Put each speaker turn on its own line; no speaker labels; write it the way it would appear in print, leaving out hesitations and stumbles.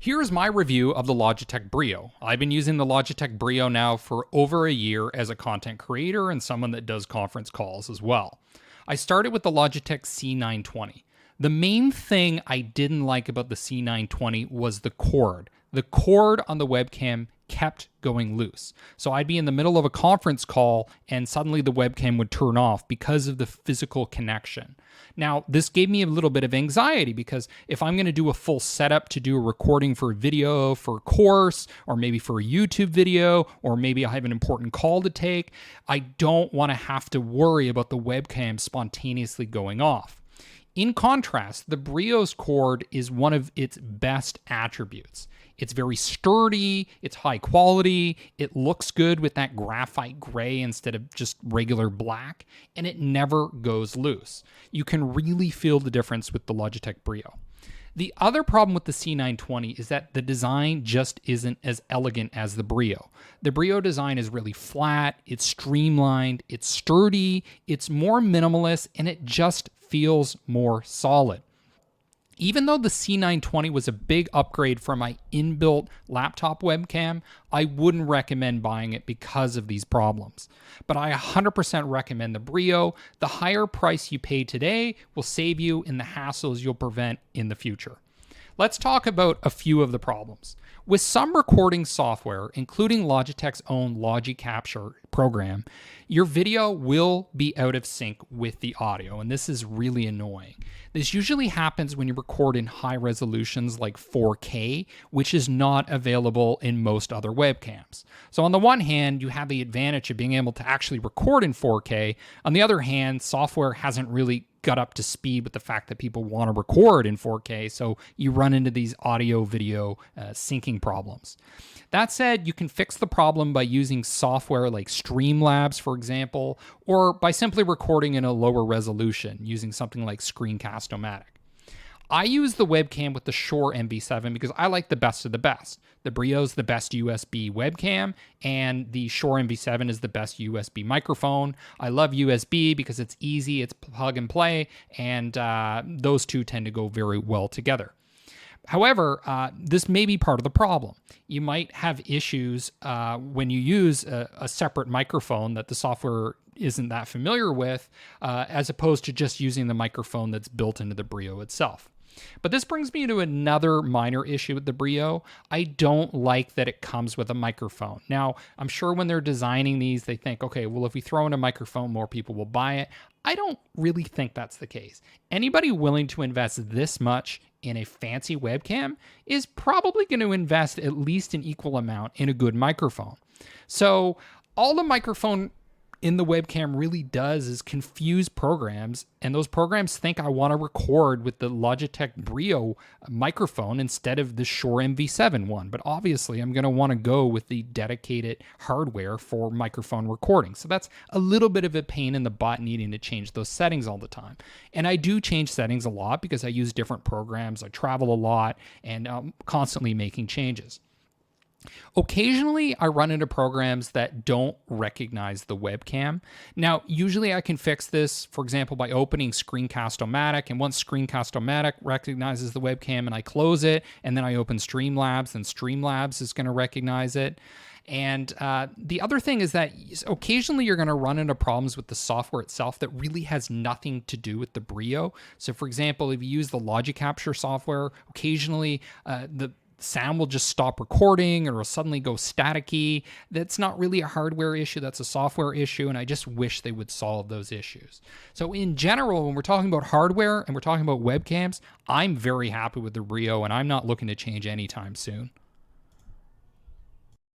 Here's my review of the Logitech Brio. I've been using the Logitech Brio now for over a year as a content creator and someone that does conference calls as well. I started with the Logitech C920. The main thing I didn't like about the C920 was the cord. The cord on the webcam kept going loose. So I'd be in the middle of a conference call and suddenly the webcam would turn off because of the physical connection. Now, this gave me a little bit of anxiety because if I'm going to do a full setup to do a recording for a video, for a course, or maybe for a YouTube video, or maybe I have an important call to take, I don't want to have to worry about the webcam spontaneously going off. In contrast, the Brio's cord is one of its best attributes. It's very sturdy, it's high quality, it looks good with that graphite gray instead of just regular black, and it never goes loose. You can really feel the difference with the Logitech Brio. The other problem with the C920 is that the design just isn't as elegant as the Brio. The Brio design is really flat, it's streamlined, it's sturdy, it's more minimalist, and it just feels more solid. Even though the C920 was a big upgrade from my inbuilt laptop webcam, I wouldn't recommend buying it because of these problems. But I 100% recommend the Brio. The higher price you pay today will save you in the hassles you'll prevent in the future. Let's talk about a few of the problems. With some recording software, including Logitech's own Logicapture program, your video will be out of sync with the audio, and this is really annoying. This usually happens when you record in high resolutions like 4K, which is not available in most other webcams. So on the one hand, you have the advantage of being able to actually record in 4K. On the other hand, software hasn't really got up to speed with the fact that people want to record in 4K, so you run into these audio-video syncing problems. That said, you can fix the problem by using software like Streamlabs, for example, or by simply recording in a lower resolution using something like Screencast-O-Matic. I use the webcam with the Shure MV7 because I like the best of the best. The Brio's the best USB webcam, and the Shure MV7 is the best USB microphone. I love USB because it's easy, it's plug and play, and those two tend to go very well together. However, this may be part of the problem. You might have issues when you use a separate microphone that the software isn't that familiar with, as opposed to just using the microphone that's built into the Brio itself. But this brings me to another minor issue with the Brio. I don't like that it comes with a microphone. Now, I'm sure when they're designing these, they think, okay, well, if we throw in a microphone, more people will buy it. I don't really think that's the case. Anybody willing to invest this much in a fancy webcam is probably going to invest at least an equal amount in a good microphone. So all the microphone in the webcam really does is confuse programs, and those programs think I want to record with the Logitech Brio microphone instead of the Shure MV7 one, but obviously I'm going to want to go with the dedicated hardware for microphone recording. So that's a little bit of a pain in the butt needing to change those settings all the time. And I do change settings a lot because I use different programs, I travel a lot, and I'm constantly making changes. Occasionally, I run into programs that don't recognize the webcam. Now, usually I can fix this, for example, by opening Screencast-O-Matic, and once Screencast-O-Matic recognizes the webcam and I close it, and then I open Streamlabs, then Streamlabs is going to recognize it. And the other thing is that occasionally you're going to run into problems with the software itself that really has nothing to do with the Brio. So, for example, if you use the Logicapture software, occasionally the sound will just stop recording or it'll suddenly go staticky. That's not really a hardware issue, that's a software issue, and I just wish they would solve those issues. So in general, when we're talking about hardware and we're talking about webcams, I'm very happy with the Brio and I'm not looking to change anytime soon.